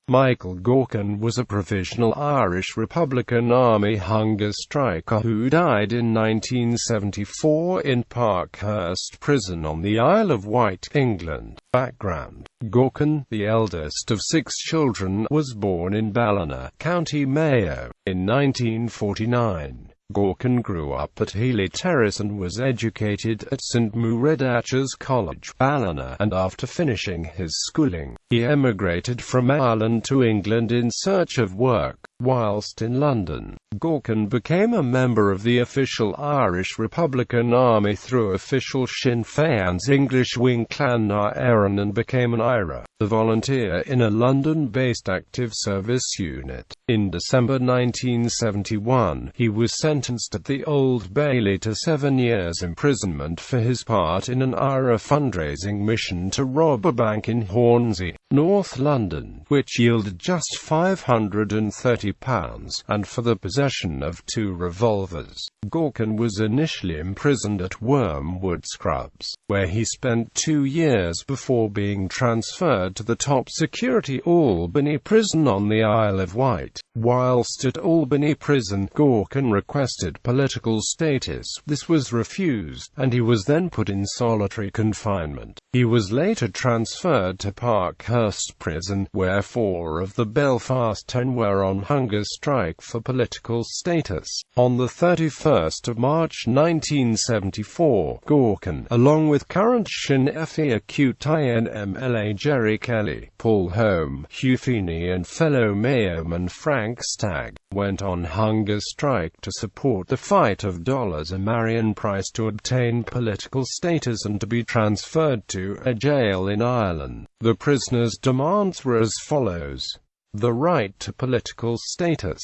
Michael Gaughan was a Provisional Irish Republican Army hunger striker who died in 1974 in Parkhurst Prison on the Isle of Wight, England. Background: Gaughan, the eldest of 6 children, was born in Ballina, County Mayo, in 1949. Gaughan grew up at Healy Terrace and was educated at St Muredach's College, Ballina, and after finishing his schooling, he emigrated from Ireland to England in search of work. Whilst in London, Gaughan became a member of the official Irish Republican Army through official Sinn Féin's English wing Clan na Éireann and became an IRA, the volunteer in a London-based active service unit. In December 1971, he was sentenced at the Old Bailey to 7 years imprisonment for his part in an IRA fundraising mission to rob a bank in Hornsey, North London, which yielded just £530, and for the possession of 2 revolvers. Gaughan was initially imprisoned at Wormwood Scrubs, where he spent 2 years before being transferred to the top security Albany Prison on the Isle of Wight. Whilst at Albany Prison, Gaughan requested political status. This was refused, and he was then put in solitary confinement. He was later transferred to Parkhurst Prison, where 4 of the Belfast 10 were on hunger strike for political status. On the 31st of March 1974, Gaughan, along with current Sinn Féin MLA Jerry Kelly, Paul Home, Hugh Feeney and fellow Mayoman Frank Stagg, went on hunger strike to support the fight of Marion Price to obtain political status and to be transferred to a jail in Ireland. The prisoners' demands were as follows: the right to political status,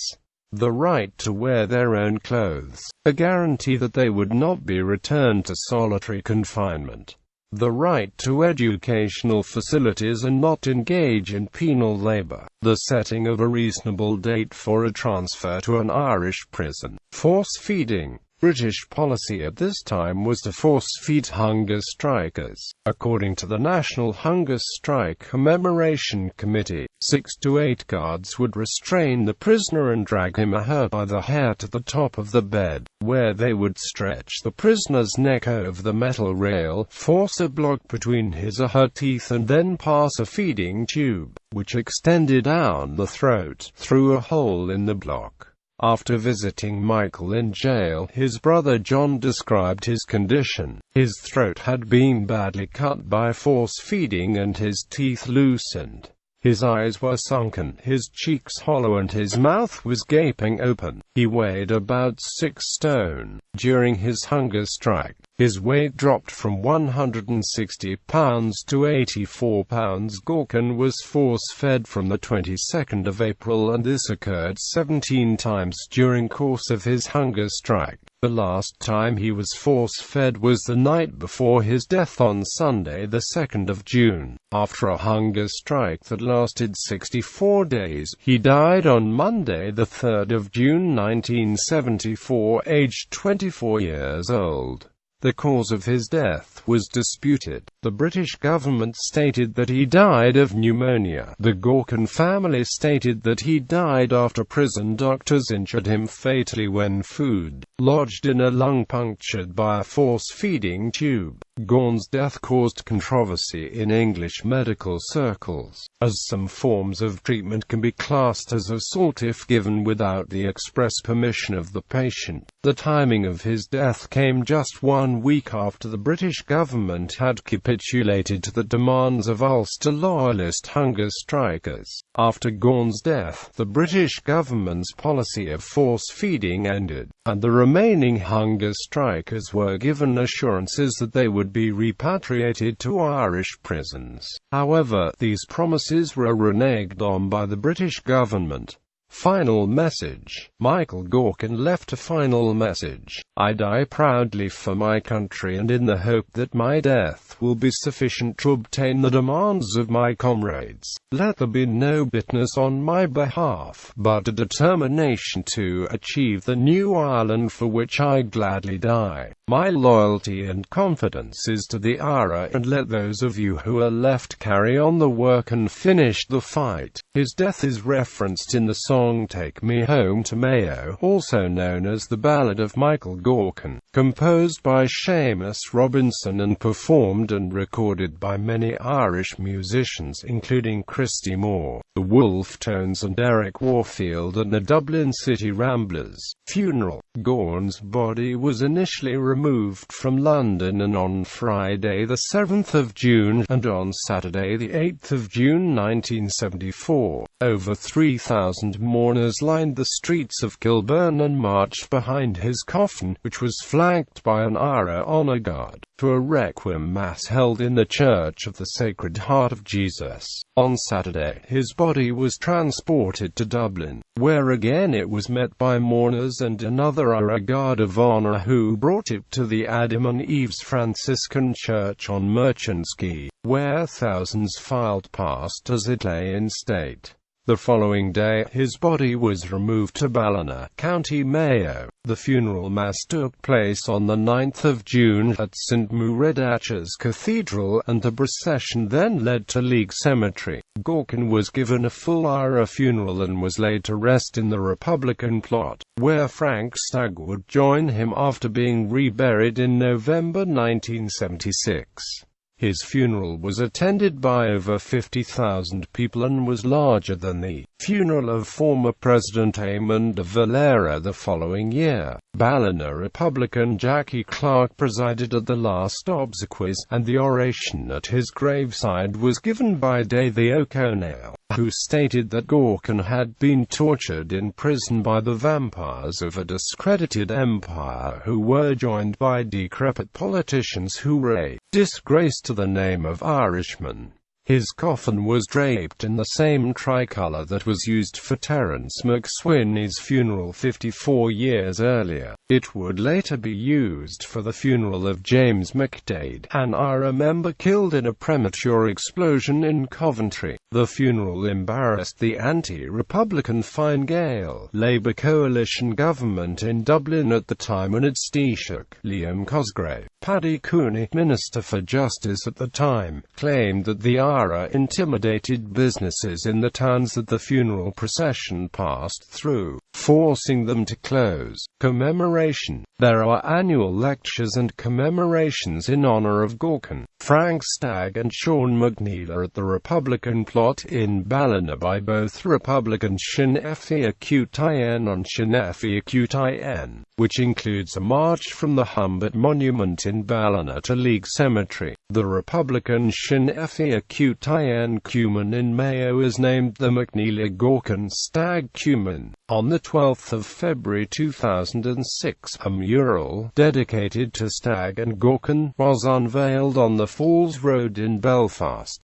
the right to wear their own clothes, a guarantee that they would not be returned to solitary confinement, the right to educational facilities and not engage in penal labor, the setting of a reasonable date for a transfer to an Irish prison, force feeding. British policy at this time was to force-feed hunger strikers. According to the National Hunger Strike Commemoration Committee, 6 to 8 guards would restrain the prisoner and drag him or her by the hair to the top of the bed, where they would stretch the prisoner's neck over the metal rail, force a block between his or her teeth and then pass a feeding tube, which extended down the throat, through a hole in the block. After visiting Michael in jail, his brother John described his condition. His throat had been badly cut by force feeding and his teeth loosened. His eyes were sunken, his cheeks hollow and his mouth was gaping open. He weighed about 6 stone. During his hunger strike, his weight dropped from 160 pounds to 84 pounds. Gaughan was force-fed from the 22nd of April, and this occurred 17 times during course of his hunger strike. The last time he was force-fed was the night before his death on Sunday, the 2nd of June. After a hunger strike that lasted 64 days, he died on Monday, the 3rd of June 1974, aged 24 years old. The cause of his death was disputed. The British government stated that he died of pneumonia. The Gaughan family stated that he died after prison doctors injured him fatally when food lodged in a lung punctured by a force-feeding tube. Gaughan's death caused controversy in English medical circles, as some forms of treatment can be classed as assault if given without the express permission of the patient. The timing of his death came just 1 week after the British government had capitulated to the demands of Ulster Loyalist hunger strikers. After Gaughan's death, the British government's policy of force-feeding ended, and the remaining hunger strikers were given assurances that they would be repatriated to Irish prisons. However, these promises were reneged on by the British government. Final message. Michael Gaughan left a final message. I die proudly for my country and in the hope that my death will be sufficient to obtain the demands of my comrades. Let there be no bitterness on my behalf, but a determination to achieve the new Ireland for which I gladly die. My loyalty and confidence is to the IRA, and let those of you who are left carry on the work and finish the fight. His death is referenced in the song Take Me Home to Mayo, also known as the Ballad of Michael Gaughan, composed by Seamus Robinson and performed and recorded by many Irish musicians including Christy Moore, the Wolfe Tones and Eric Warfield and the Dublin City Ramblers. Funeral. Gaughan's body was initially removed from London and on Friday the 7th of June and on Saturday the 8th of June 1974. Over 3,000 mourners lined the streets of Kilburn and marched behind his coffin, which was flanked by an IRA honour guard, to a requiem mass held in the Church of the Sacred Heart of Jesus. On Saturday, his body was transported to Dublin, where again it was met by mourners and another IRA guard of honour who brought it to the Adam and Eve's Franciscan Church on Merchants Quay, where thousands filed past as it lay in state. The following day, his body was removed to Ballina, County Mayo. The funeral mass took place on the 9th of June at St Muredach's Cathedral, and the procession then led to League Cemetery. Gaughan was given a full IRA funeral and was laid to rest in the Republican plot, where Frank Stagg would join him after being reburied in November 1976. His funeral was attended by over 50,000 people and was larger than the funeral of former President Eamon de Valera the following year. Ballina Republican Jackie Clark presided at the last obsequies, and the oration at his graveside was given by Davy O'Connell, who stated that Gaughan had been tortured in prison by the vampires of a discredited empire who were joined by decrepit politicians who were a disgrace to the name of Irishmen. His coffin was draped in the same tricolour that was used for Terence McSweeney's funeral 54 years earlier. It would later be used for the funeral of James McDade, an IRA member killed in a premature explosion in Coventry. The funeral embarrassed the anti-Republican Fine Gael Labour coalition government in Dublin at the time, and its Taoiseach, Liam Cosgrave. Paddy Cooney, Minister for Justice at the time, claimed that the IRA intimidated businesses in the towns that the funeral procession passed through, forcing them to close. Commemoration. There are annual lectures and commemorations in honour of Gaughan, Frank Stagg and Sean McNeil are at the Republican plot in Ballina by both Republican Sinn Féin and Sinn Féin, which includes a march from the Humbert Monument in Ballina to League Cemetery. The Republican Sinn Féin Cuman in Mayo is named the McNeil-Gaughan Stagg Cuman. On the 12th of February 2006, a mural dedicated to Stagg and Gaughan was unveiled on the Falls Road in Belfast.